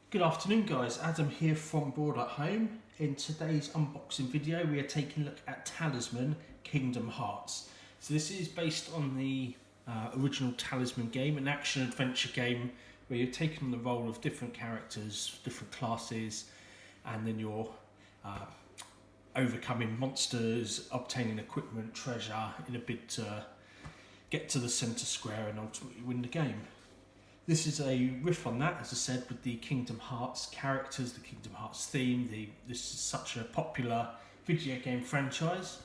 Good afternoon guys, Adam here from Board at Home. In today's unboxing video we are taking a look at Talisman Kingdom Hearts. So this is based on the original Talisman game, an action adventure game where you're taking on the role of different characters, different classes, and then you're overcoming monsters, obtaining equipment, treasure in a bid to get to the centre square and ultimately win the game. This is a riff on that, as I said, with the Kingdom Hearts characters, the Kingdom Hearts theme. This is such a popular video game franchise.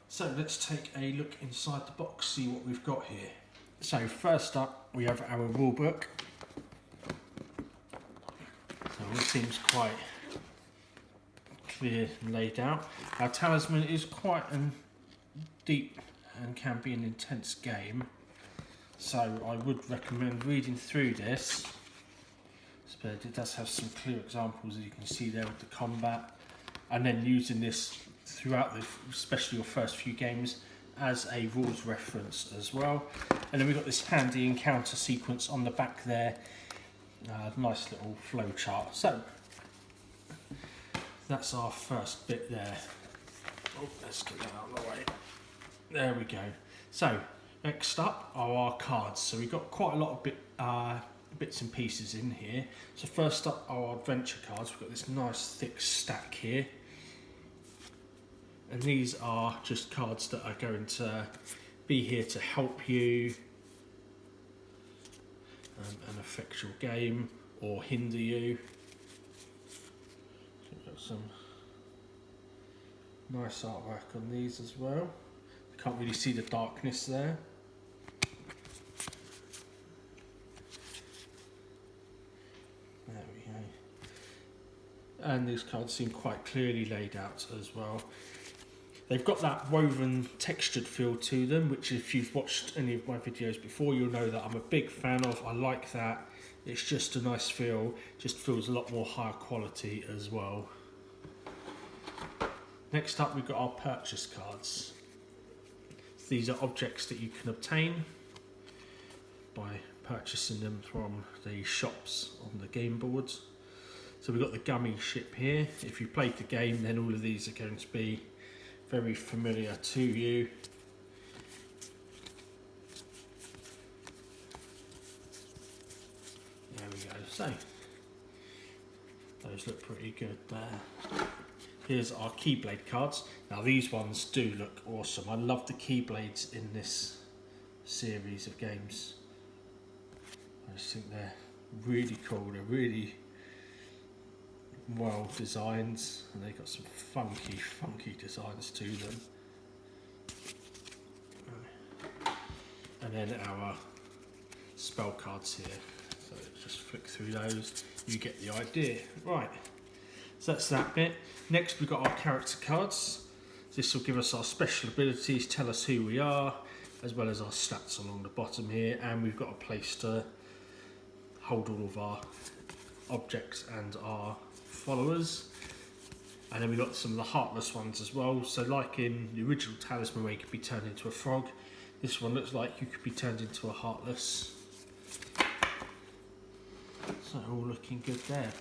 So let's take a look inside the box, see what we've got here. So first up, we have our rulebook. So it seems quite clear and laid out. Our Talisman is quite a deep and can be an intense game. So I would recommend reading through this, but it does have some clear examples, as you can see there, with the combat, and then using this throughout, especially your first few games, as a rules reference as well. And then we've got this handy encounter sequence on the back there, nice little flow chart. So that's our first bit there. Oh, let's get that out of the way. There we go. So next up are our cards. So we've got quite a lot of bits and pieces in here. So first up are our adventure cards. We've got this nice thick stack here. And these are just cards that are going to be here to help you and affect your game or hinder you. So we've got some nice artwork on these as well. You can't really see the darkness there. There we go. And these cards seem quite clearly laid out as well. They've got that woven textured feel to them, which if you've watched any of my videos before, you'll know that I'm a big fan of. I like that. It's just a nice feel, just feels a lot more higher quality as well. Next up, we've got our purchase cards. These are objects that you can obtain by purchasing them from the shops on the game boards. So we've got the gummy ship here. If you played the game, then all of these are going to be very familiar to you. There we go. So those look pretty good there. Here's our Keyblade cards. Now these ones do look awesome. I love the Keyblades in this series of games. I just think they're really cool. They're really well designed, and they've got some funky designs to them. And then our spell cards here. So just flick through those, you get the idea. Right, so that's that bit. Next we've got our character cards. This will give us our special abilities, tell us who we are, as well as our stats along the bottom here, and we've got a place to hold all of our objects and our followers. And then we've got some of the heartless ones as well. So like in the original Talisman where you could be turned into a frog, this one looks like you could be turned into a heartless. So all looking good there.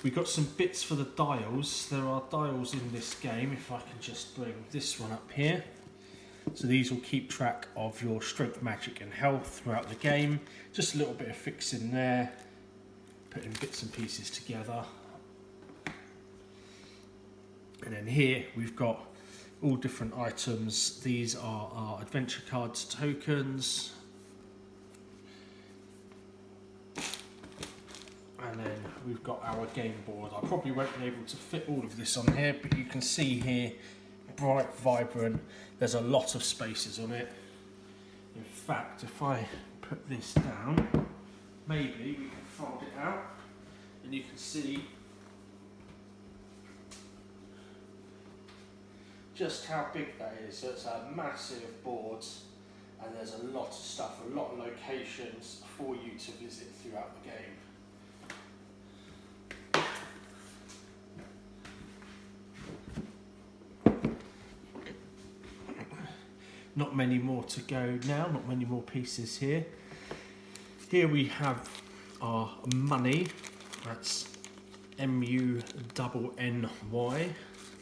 We've got some bits for the dials. There are dials in this game, if I can just bring this one up here. So these will keep track of your strength, magic and health throughout the game. Just a little bit of fixing there, putting bits and pieces together. And then here we've got all different items. These are our adventure cards tokens. And then we've got our game board. I probably won't be able to fit all of this on here, but you can see here, bright, vibrant. There's a lot of spaces on it. In fact, if I put this down, maybe we can fold it out and you can see just how big that is. So it's a massive board and there's a lot of stuff, a lot of locations for you to visit throughout the game. Not many more to go now, not many more pieces here. Here we have our money That's MUNNY,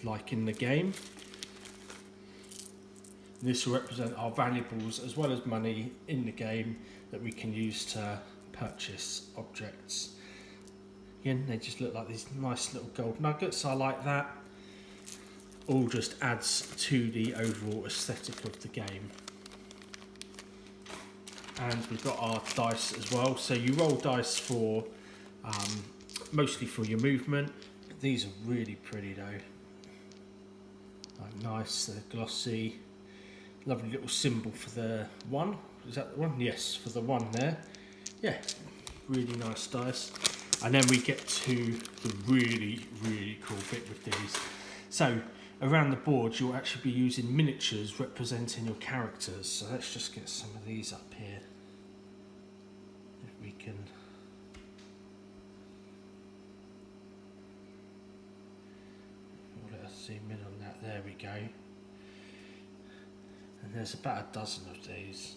like in the game. This will represent our valuables as well as money in the game that we can use to purchase objects. Again, they just look like these nice little gold nuggets. I like that. All just adds to the overall aesthetic of the game. And we've got our dice as well. So you roll dice for mostly for your movement. These are really pretty though. Like nice, they're glossy. Lovely little symbol for the one. Is that the one? Yes, for the one there. Yeah, really nice dice. And then we get to the really, really cool bit with these. So around the board, you'll actually be using miniatures representing your characters. So let's just get some of these up here. If we can. Let us zoom in on that. There we go. And there's about a dozen of these.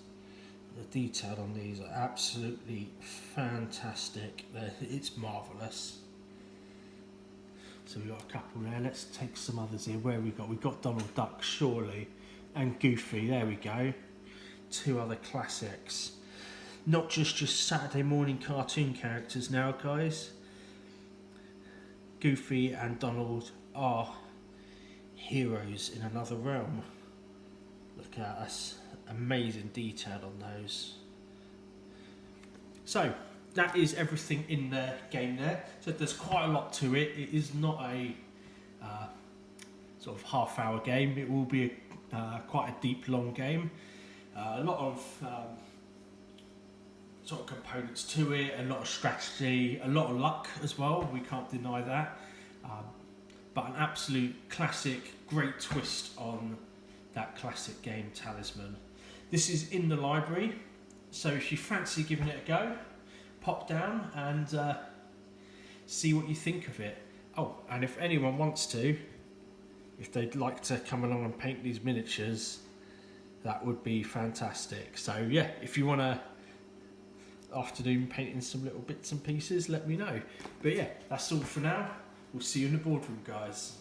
The detail on these are absolutely fantastic. It's marvellous. So we've got a couple there. Let's take some others here. Where we got? We've got Donald Duck, surely, and Goofy. There we go. Two other classics. Not just your Saturday morning cartoon characters now, guys. Goofy and Donald are heroes in another realm. Look at us. Amazing detail on those. So that is everything in the game there. So there's quite a lot to it. It is not a sort of half-hour game. It will be quite a deep, long game. A lot of sort of components to it. A lot of strategy. A lot of luck as well. We can't deny that. But an absolute classic, great twist on that classic game, Talisman. This is in the library, so if you fancy giving it a go, pop down and see what you think of it. Oh, and if anyone wants to, if they'd like to come along and paint these miniatures, that would be fantastic. So yeah, if you want to afternoon painting some little bits and pieces, let me know. But yeah, that's all for now. We'll see you in the boardroom, guys.